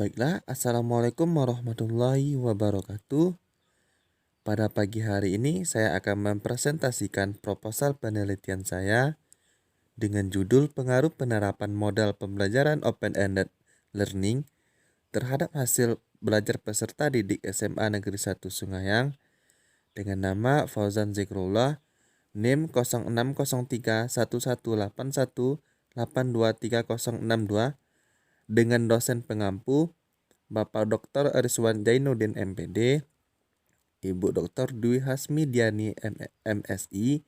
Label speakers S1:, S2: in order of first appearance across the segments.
S1: Baiklah, Assalamualaikum warahmatullahi wabarakatuh. Pada pagi hari ini saya akan mempresentasikan proposal penelitian saya dengan judul Pengaruh Penerapan Model Pembelajaran Open-Ended Learning terhadap hasil belajar peserta didik SMA Negeri 1 Sungayang dengan nama Fauzan Zikrullah, NIM 06031181823062 dengan dosen pengampu Bapak Dr. Rizwan Jainuddin MPD, Ibu Dr. Dwi Hasmidiani MSI,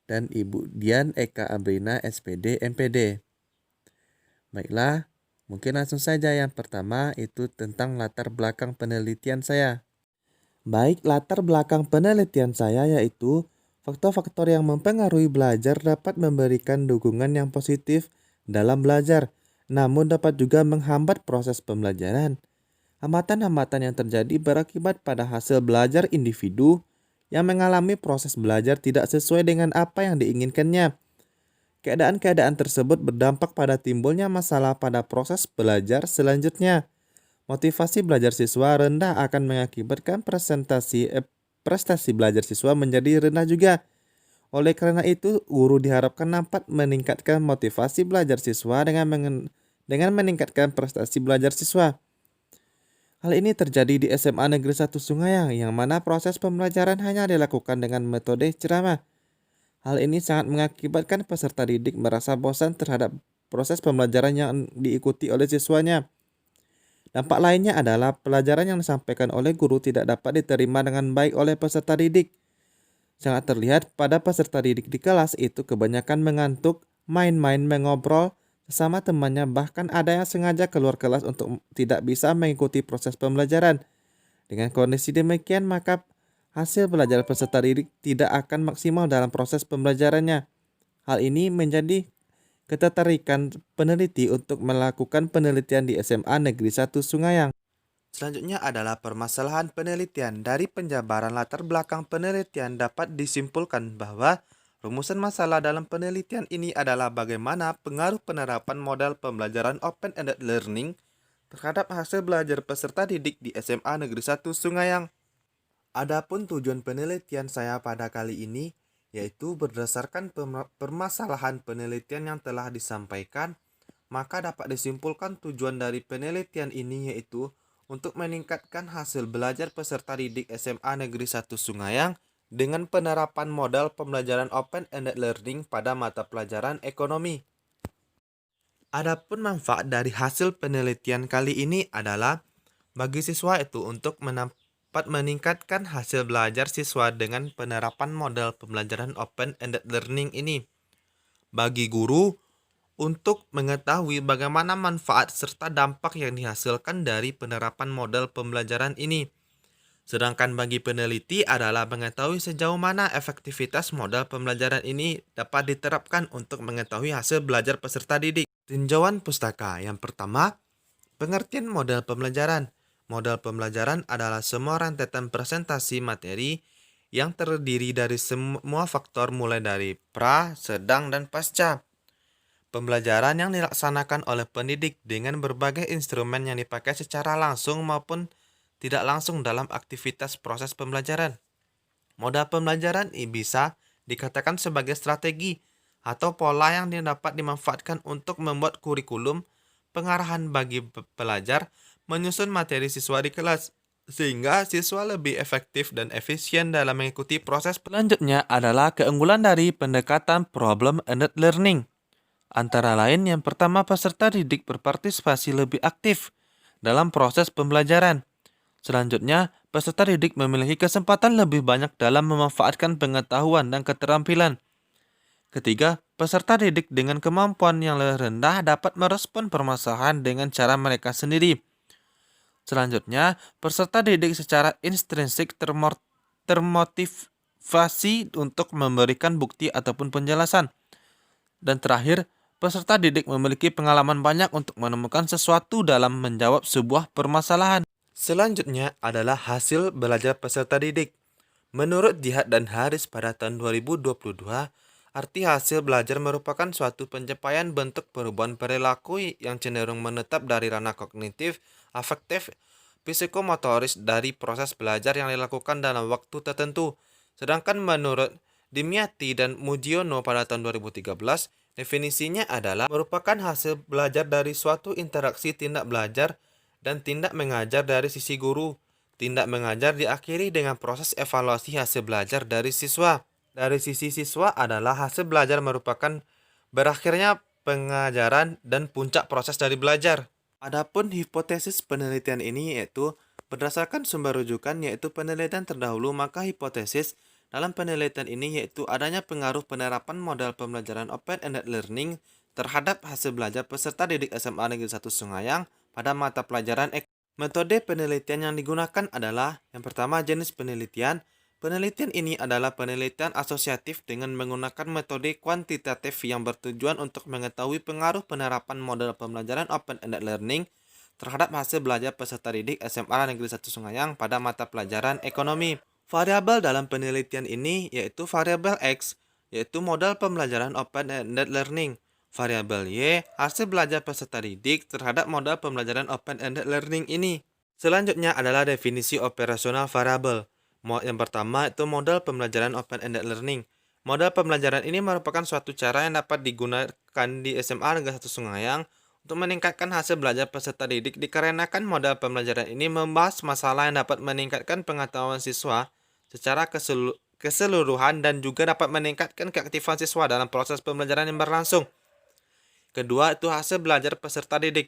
S1: dan Ibu Dian Eka Abrina SPD MPD. Baiklah, mungkin langsung saja yang pertama itu tentang latar belakang penelitian saya. Baik, latar belakang penelitian saya yaitu faktor-faktor yang mempengaruhi belajar dapat memberikan dukungan yang positif dalam belajar, namun dapat juga menghambat proses pembelajaran. Hambatan-hambatan yang terjadi berakibat pada hasil belajar individu yang mengalami proses belajar tidak sesuai dengan apa yang diinginkannya. Keadaan-keadaan tersebut berdampak pada timbulnya masalah pada proses belajar selanjutnya. Motivasi belajar siswa rendah akan mengakibatkan prestasi belajar siswa menjadi rendah juga. Oleh karena itu, guru diharapkan dapat meningkatkan motivasi belajar siswa dengan meningkatkan prestasi belajar siswa. Hal ini terjadi di SMA Negeri 1 Sungayang, yang mana proses pembelajaran hanya dilakukan dengan metode ceramah. Hal ini sangat mengakibatkan peserta didik merasa bosan terhadap proses pembelajaran yang diikuti oleh siswanya. Dampak lainnya adalah pelajaran yang disampaikan oleh guru tidak dapat diterima dengan baik oleh peserta didik. Sangat terlihat pada peserta didik di kelas itu kebanyakan mengantuk, main-main, mengobrol sesama temannya, bahkan ada yang sengaja keluar kelas untuk tidak bisa mengikuti proses pembelajaran. Dengan kondisi demikian, maka hasil belajar peserta didik tidak akan maksimal dalam proses pembelajarannya. Hal ini menjadi ketertarikan peneliti untuk melakukan penelitian di SMA Negeri 1 Sungayang. Selanjutnya adalah permasalahan penelitian. Dari penjabaran latar belakang penelitian dapat disimpulkan bahwa rumusan masalah dalam penelitian ini adalah bagaimana pengaruh penerapan model pembelajaran open-ended learning terhadap hasil belajar peserta didik di SMA Negeri 1 Sungayang. Adapun tujuan penelitian saya pada kali ini yaitu berdasarkan permasalahan penelitian yang telah disampaikan, maka dapat disimpulkan tujuan dari penelitian ini yaitu untuk meningkatkan hasil belajar peserta didik SMA Negeri 1 Sungayang dengan penerapan model pembelajaran open-ended learning pada mata pelajaran ekonomi. Adapun manfaat dari hasil penelitian kali ini adalah bagi siswa itu untuk dapat meningkatkan hasil belajar siswa dengan penerapan model pembelajaran open-ended learning ini. Bagi guru, untuk mengetahui bagaimana manfaat serta dampak yang dihasilkan dari penerapan model pembelajaran ini. Sedangkan bagi peneliti adalah mengetahui sejauh mana efektivitas model pembelajaran ini dapat diterapkan untuk mengetahui hasil belajar peserta didik. Tinjauan pustaka yang pertama, pengertian model pembelajaran. Model pembelajaran adalah semua rentetan presentasi materi yang terdiri dari semua faktor mulai dari pra, sedang, dan pasca. Pembelajaran yang dilaksanakan oleh pendidik dengan berbagai instrumen yang dipakai secara langsung maupun tidak langsung dalam aktivitas proses pembelajaran. Modal pembelajaran ini bisa dikatakan sebagai strategi atau pola yang dapat dimanfaatkan untuk membuat kurikulum pengarahan bagi pelajar menyusun materi siswa di kelas, sehingga siswa lebih efektif dan efisien dalam mengikuti proses. Selanjutnya adalah keunggulan dari pendekatan problem-ended learning. Antara lain, yang pertama, peserta didik berpartisipasi lebih aktif dalam proses pembelajaran. Selanjutnya, peserta didik memiliki kesempatan lebih banyak dalam memanfaatkan pengetahuan dan keterampilan. Ketiga, peserta didik dengan kemampuan yang lebih rendah dapat merespon permasalahan dengan cara mereka sendiri. Selanjutnya, peserta didik secara intrinsik termotivasi untuk memberikan bukti ataupun penjelasan. Dan terakhir, peserta didik memiliki pengalaman banyak untuk menemukan sesuatu dalam menjawab sebuah permasalahan. Selanjutnya adalah hasil belajar peserta didik. Menurut Jihad dan Haris pada tahun 2022, Arti hasil belajar merupakan suatu pencapaian bentuk perubahan perilaku yang cenderung menetap dari ranah kognitif, afektif, psikomotoris dari proses belajar yang dilakukan dalam waktu tertentu. Sedangkan menurut Dimyati dan Mujiono pada tahun 2013, definisinya adalah merupakan hasil belajar dari suatu interaksi tindak belajar dan tindak mengajar dari sisi guru. Tindak mengajar diakhiri dengan proses evaluasi hasil belajar dari siswa. Dari sisi siswa adalah hasil belajar merupakan berakhirnya pengajaran dan puncak proses dari belajar. Adapun hipotesis penelitian ini yaitu berdasarkan sumber rujukan yaitu penelitian terdahulu, maka hipotesis dalam penelitian ini yaitu adanya pengaruh penerapan model pembelajaran open-ended learning terhadap hasil belajar peserta didik SMA Negeri 1 Sungayang pada mata pelajaran Metode penelitian yang digunakan adalah yang pertama jenis penelitian. Penelitian ini adalah penelitian asosiatif dengan menggunakan metode kuantitatif yang bertujuan untuk mengetahui pengaruh penerapan model pembelajaran open-ended learning terhadap hasil belajar peserta didik SMA Negeri 1 Sungayang pada mata pelajaran ekonomi. Variabel dalam penelitian ini yaitu variabel X, yaitu model pembelajaran open-ended learning. Variabel Y, hasil belajar peserta didik terhadap model pembelajaran open-ended learning ini. Selanjutnya adalah definisi operasional variabel. Yang pertama itu model pembelajaran open-ended learning. Model pembelajaran ini merupakan suatu cara yang dapat digunakan di SMA Negeri 1 Sungayang untuk meningkatkan hasil belajar peserta didik dikarenakan model pembelajaran ini membahas masalah yang dapat meningkatkan pengetahuan siswa secara keseluruhan dan juga dapat meningkatkan keaktifan siswa dalam proses pembelajaran yang berlangsung. Kedua itu hasil belajar peserta didik.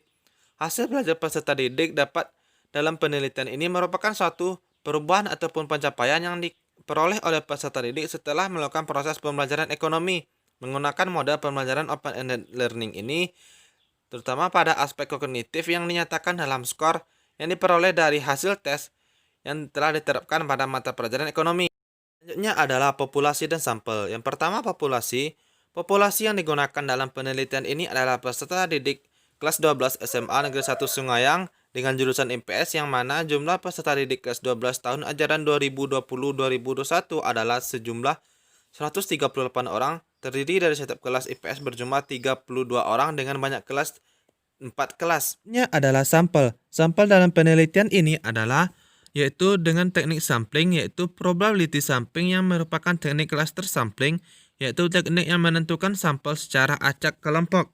S1: Hasil belajar peserta didik dapat dalam penelitian ini merupakan suatu perubahan ataupun pencapaian yang diperoleh oleh peserta didik setelah melakukan proses pembelajaran ekonomi. Menggunakan model pembelajaran open-ended learning ini, terutama pada aspek kognitif yang dinyatakan dalam skor yang diperoleh dari hasil tes yang telah diterapkan pada mata pelajaran ekonomi. Selanjutnya adalah populasi dan sampel. Yang pertama populasi. Populasi yang digunakan dalam penelitian ini adalah peserta didik kelas 12 SMA Negeri 1 Sungayang dengan jurusan IPS yang mana jumlah peserta didik kelas 12 tahun ajaran 2020-2021 adalah sejumlah 138 orang, terdiri dari setiap kelas IPS berjumlah 32 orang dengan banyak kelas 4 kelas. Ini adalah sampel. Sampel dalam penelitian ini adalah yaitu dengan teknik sampling yaitu probability sampling yang merupakan teknik cluster sampling yaitu teknik yang menentukan sampel secara acak kelompok.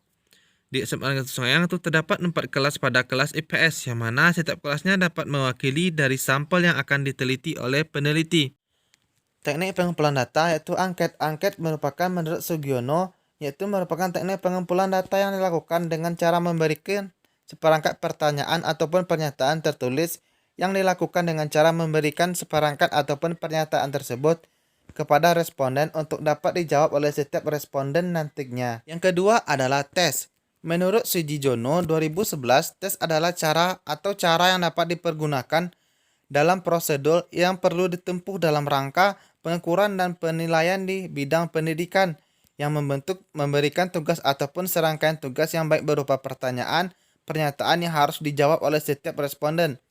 S1: Di SMA Negeri 1 Sungayang itu terdapat 4 kelas pada kelas IPS yang mana setiap kelasnya dapat mewakili dari sampel yang akan diteliti oleh peneliti. Teknik pengumpulan data yaitu angket. Angket merupakan menurut Sugiono yaitu merupakan teknik pengumpulan data yang dilakukan dengan cara memberikan seperangkat pertanyaan ataupun pernyataan tertulis yang dilakukan dengan cara memberikan seperangkat ataupun pernyataan tersebut kepada responden untuk dapat dijawab oleh setiap responden nantinya. Yang kedua adalah tes. Menurut Sujijono 2011, tes adalah cara yang dapat dipergunakan dalam prosedur yang perlu ditempuh dalam rangka pengukuran dan penilaian di bidang pendidikan yang memberikan tugas ataupun serangkaian tugas yang baik berupa pertanyaan, pernyataan yang harus dijawab oleh setiap responden.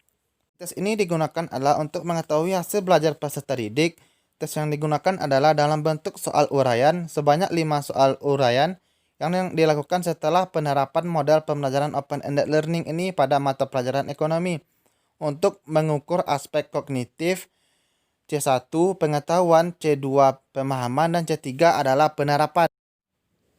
S1: Tes ini digunakan adalah untuk mengetahui hasil belajar peserta didik. Tes yang digunakan adalah dalam bentuk soal uraian, sebanyak 5 soal uraian yang dilakukan setelah penerapan model pembelajaran open-ended learning ini pada mata pelajaran ekonomi. Untuk mengukur aspek kognitif, C1 pengetahuan, C2 pemahaman, dan C3 adalah penerapan.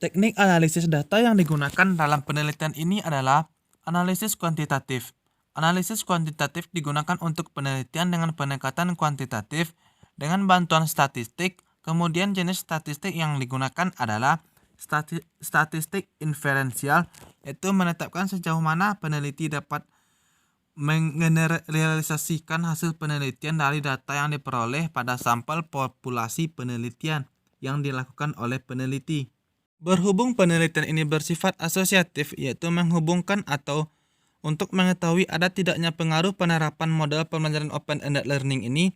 S1: Teknik analisis data yang digunakan dalam penelitian ini adalah analisis kuantitatif. Analisis kuantitatif digunakan untuk penelitian dengan pendekatan kuantitatif dengan bantuan statistik. Kemudian jenis statistik yang digunakan adalah statistik inferensial, yaitu menetapkan sejauh mana peneliti dapat merealisasikan hasil penelitian dari data yang diperoleh pada sampel populasi penelitian yang dilakukan oleh peneliti. Berhubung penelitian ini bersifat asosiatif, yaitu menghubungkan atau untuk mengetahui ada tidaknya pengaruh penerapan model pembelajaran open-ended learning ini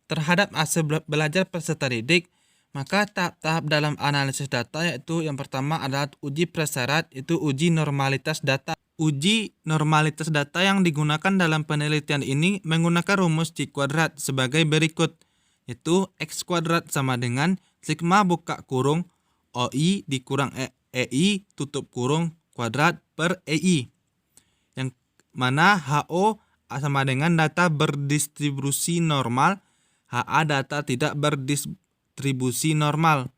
S1: terhadap hasil belajar peserta didik, maka tahap-tahap dalam analisis data yaitu yang pertama adalah uji prasyarat, itu uji normalitas data. Uji normalitas data yang digunakan dalam penelitian ini menggunakan rumus C kuadrat sebagai berikut, yaitu X kuadrat sama dengan sigma buka kurung
S2: OI dikurang EI tutup kurung kuadrat per EI. Yang mana HO sama dengan data berdistribusi normal, HA data tidak berdistribusi normal.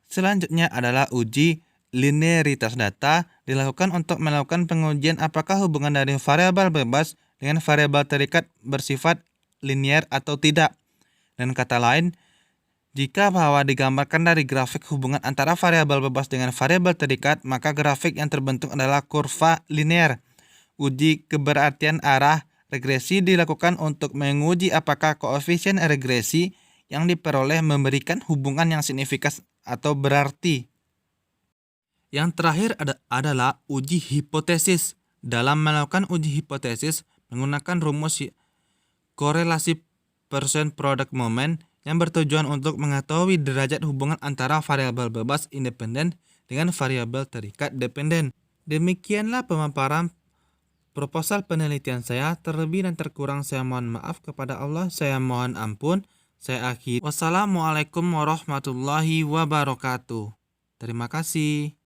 S2: Selanjutnya adalah uji linearitas data, dilakukan untuk melakukan pengujian apakah hubungan dari variabel bebas dengan variabel terikat bersifat linear atau tidak. Dan kata lain, jika bahwa digambarkan dari grafik hubungan antara variabel bebas dengan variabel terikat, maka grafik yang terbentuk adalah kurva linear. Uji keberartian arah regresi dilakukan untuk menguji apakah koefisien regresi yang diperoleh memberikan hubungan yang signifikan atau berarti. Yang terakhir adalah uji hipotesis. Dalam melakukan uji hipotesis menggunakan rumus korelasi persen product moment yang bertujuan untuk mengetahui derajat hubungan antara variabel bebas independen dengan variabel terikat dependen. Demikianlah pemaparan proposal penelitian saya. Terlebih dan terkurang saya mohon maaf kepada Allah. Saya mohon ampun. Saya akhiri. Wassalamualaikum warahmatullahi wabarakatuh. Terima kasih.